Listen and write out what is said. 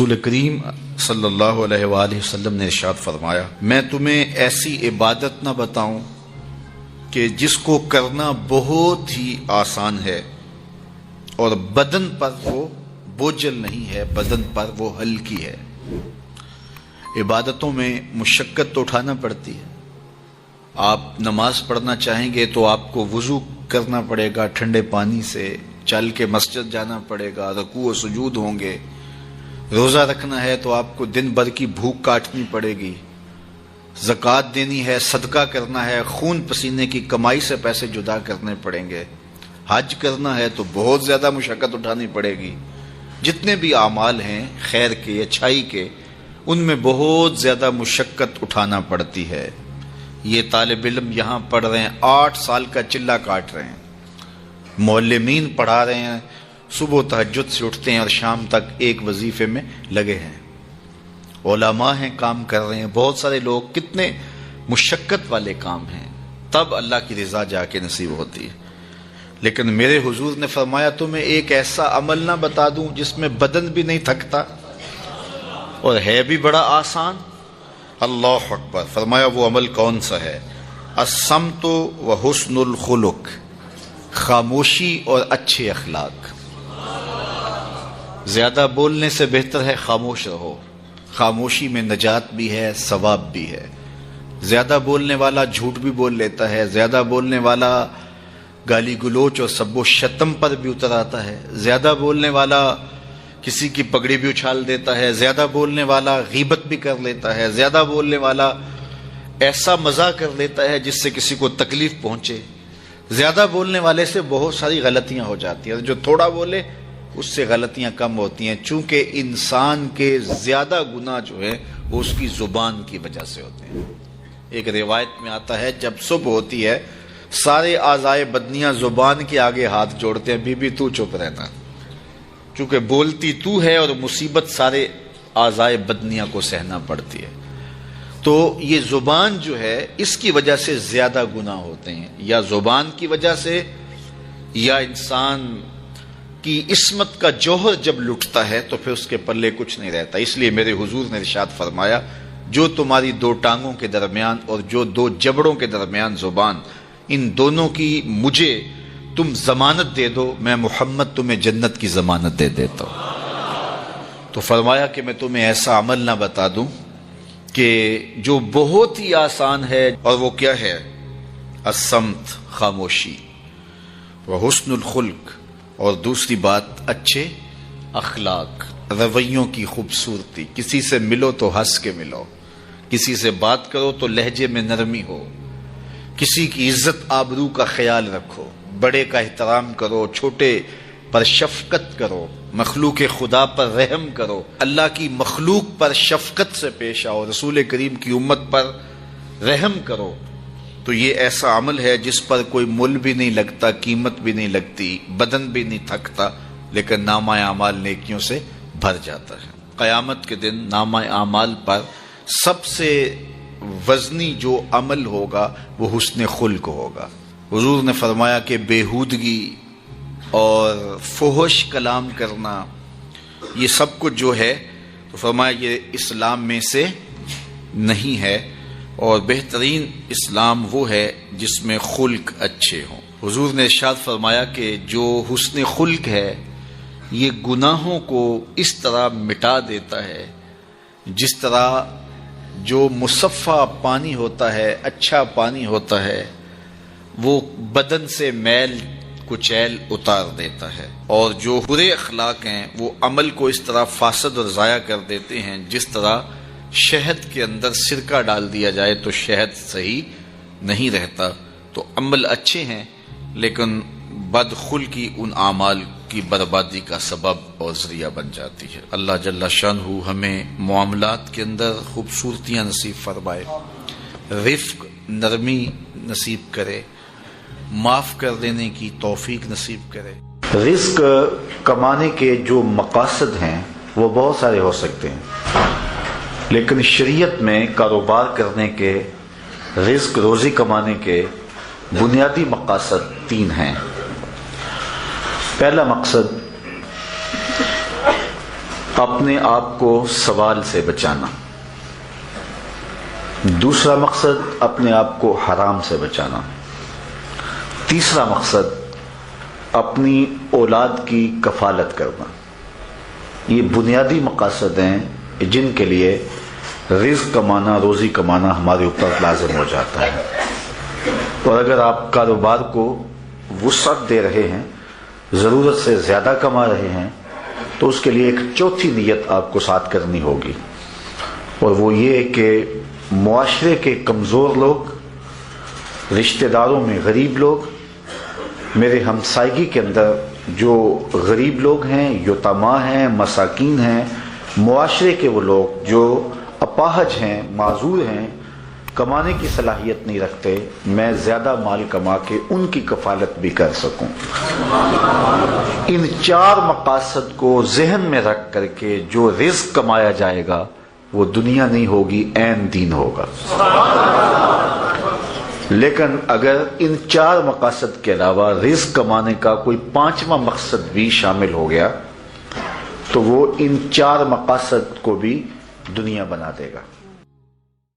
رسول کریم صلی اللہ علیہ وآلہ وسلم نے ارشاد فرمایا، میں تمہیں ایسی عبادت نہ بتاؤں کہ جس کو کرنا بہت ہی آسان ہے اور بدن پر وہ بوجھل نہیں ہے، بدن پر وہ ہلکی ہے۔ عبادتوں میں مشقت تو اٹھانا پڑتی ہے۔ آپ نماز پڑھنا چاہیں گے تو آپ کو وضو کرنا پڑے گا ٹھنڈے پانی سے، چل کے مسجد جانا پڑے گا، رکوع و سجود ہوں گے۔ روزہ رکھنا ہے تو آپ کو دن بھر کی بھوک کاٹنی پڑے گی، زکوٰۃ دینی ہے، صدقہ کرنا ہے، خون پسینے کی کمائی سے پیسے جدا کرنے پڑیں گے، حج کرنا ہے تو بہت زیادہ مشقت اٹھانی پڑے گی۔ جتنے بھی اعمال ہیں خیر کے، اچھائی کے، ان میں بہت زیادہ مشقت اٹھانا پڑتی ہے۔ یہ طالب علم یہاں پڑھ رہے ہیں، 8 سال کا چلہ کاٹ رہے ہیں، معلمین پڑھا رہے ہیں، صبح تہجد سے اٹھتے ہیں اور شام تک ایک وظیفے میں لگے ہیں، علماء ہیں کام کر رہے ہیں، بہت سارے لوگ، کتنے مشقت والے کام ہیں، تب اللہ کی رضا جا کے نصیب ہوتی ہے۔ لیکن میرے حضور نے فرمایا تمہیں ایک ایسا عمل نہ بتا دوں جس میں بدن بھی نہیں تھکتا اور ہے بھی بڑا آسان؟ اللہ اکبر! فرمایا وہ عمل کون سا ہے؟ الصمت و حسن الخلق، خاموشی اور اچھے اخلاق۔ زیادہ بولنے سے بہتر ہے خاموش رہو، خاموشی میں نجات بھی ہے، ثواب بھی ہے۔ زیادہ بولنے والا جھوٹ بھی بول لیتا ہے، زیادہ بولنے والا گالی گلوچ اور سب و شتم پر بھی اتر آتا ہے، زیادہ بولنے والا کسی کی پگڑی بھی اچھال دیتا ہے، زیادہ بولنے والا غیبت بھی کر لیتا ہے، زیادہ بولنے والا ایسا مزاح کر لیتا ہے جس سے کسی کو تکلیف پہنچے۔ زیادہ بولنے والے سے بہت ساری غلطیاں ہو جاتی ہیں، جو تھوڑا بولے اس سے غلطیاں کم ہوتی ہیں، چونکہ انسان کے زیادہ گناہ جو ہے وہ اس کی زبان کی وجہ سے ہوتے ہیں۔ ایک روایت میں آتا ہے جب صبح ہوتی ہے سارے اعضائے بدنیاں زبان کے آگے ہاتھ جوڑتے ہیں، بی بی تو چپ رہنا، چونکہ بولتی تو ہے اور مصیبت سارے اعضائے بدنیاں کو سہنا پڑتی ہے۔ تو یہ زبان جو ہے اس کی وجہ سے زیادہ گناہ ہوتے ہیں، یا زبان کی وجہ سے، یا انسان کی عصمت کا جوہر جب لٹتا ہے تو پھر اس کے پلے کچھ نہیں رہتا۔ اس لیے میرے حضور نے ارشاد فرمایا، جو تمہاری 2 ٹانگوں کے درمیان اور جو 2 جبڑوں کے درمیان زبان، ان دونوں کی مجھے تم ضمانت دے دو، میں محمد تمہیں جنت کی ضمانت دے دیتا ہوں۔ تو فرمایا کہ میں تمہیں ایسا عمل نہ بتا دوں کہ جو بہت ہی آسان ہے، اور وہ کیا ہے؟ الصمت، خاموشی، وحسن الخلق، اور دوسری بات اچھے اخلاق، رویوں کی خوبصورتی۔ کسی سے ملو تو ہنس کے ملو، کسی سے بات کرو تو لہجے میں نرمی ہو، کسی کی عزت آبرو کا خیال رکھو، بڑے کا احترام کرو، چھوٹے پر شفقت کرو، مخلوق خدا پر رحم کرو، اللہ کی مخلوق پر شفقت سے پیش آؤ، رسول کریم کی امت پر رحم کرو۔ تو یہ ایسا عمل ہے جس پر کوئی مل بھی نہیں لگتا، قیمت بھی نہیں لگتی، بدن بھی نہیں تھکتا، لیکن نامہ اعمال نیکیوں سے بھر جاتا ہے۔ قیامت کے دن نامہ اعمال پر سب سے وزنی جو عمل ہوگا وہ حسن خلق ہوگا۔ حضور نے فرمایا کہ بیہودگی اور فحش کلام کرنا، یہ سب کچھ جو ہے، تو فرمایا یہ اسلام میں سے نہیں ہے، اور بہترین اسلام وہ ہے جس میں خلق اچھے ہوں۔ حضور نے ارشاد فرمایا کہ جو حسن خلق ہے یہ گناہوں کو اس طرح مٹا دیتا ہے جس طرح جو مصفہ پانی ہوتا ہے، اچھا پانی ہوتا ہے، وہ بدن سے میل کچیل اتار دیتا ہے، اور جو برے اخلاق ہیں وہ عمل کو اس طرح فاسد اور ضائع کر دیتے ہیں جس طرح شہد کے اندر سرکہ ڈال دیا جائے تو شہد صحیح نہیں رہتا۔ تو عمل اچھے ہیں لیکن بدخلقی ان اعمال کی بربادی کا سبب اور ذریعہ بن جاتی ہے۔ اللہ جل شانہ ہمیں معاملات کے اندر خوبصورتیاں نصیب فرمائے، رفق، نرمی نصیب کرے، معاف کر دینے کی توفیق نصیب کرے۔ رزق کمانے کے جو مقاصد ہیں وہ بہت سارے ہو سکتے ہیں، لیکن شریعت میں کاروبار کرنے کے، رزق روزی کمانے کے بنیادی مقاصد 3 ہیں۔ پہلا مقصد اپنے آپ کو سوال سے بچانا. دوسرا مقصد اپنے آپ کو حرام سے بچانا. تیسرا مقصد اپنی اولاد کی کفالت کرنا. یہ بنیادی مقاصد ہیں جن کے لیے رزق کمانا، روزی کمانا ہمارے اوپر لازم ہو جاتا ہے. اور اگر آپ کاروبار کو وسعت دے رہے ہیں، ضرورت سے زیادہ کما رہے ہیں، تو اس کے لیے ایک چوتھی نیت آپ کو ساتھ کرنی ہوگی، اور وہ یہ کہ معاشرے کے کمزور لوگ، رشتہ داروں میں غریب لوگ، میرے ہمسائیگی کے اندر جو غریب لوگ ہیں، یتیما ہیں، مساکین ہیں، معاشرے کے وہ لوگ جو اپاہج ہیں، معذور ہیں، کمانے کی صلاحیت نہیں رکھتے، میں زیادہ مال کما کے ان کی کفالت بھی کر سکوں. ان 4 مقاصد کو ذہن میں رکھ کر کے جو رزق کمایا جائے گا وہ دنیا نہیں ہوگی، عین دین ہوگا. لیکن اگر ان 4 مقاصد کے علاوہ رزق کمانے کا کوئی 5واں مقصد بھی شامل ہو گیا تو وہ ان 4 مقاصد کو بھی دنیا بنا دے گا.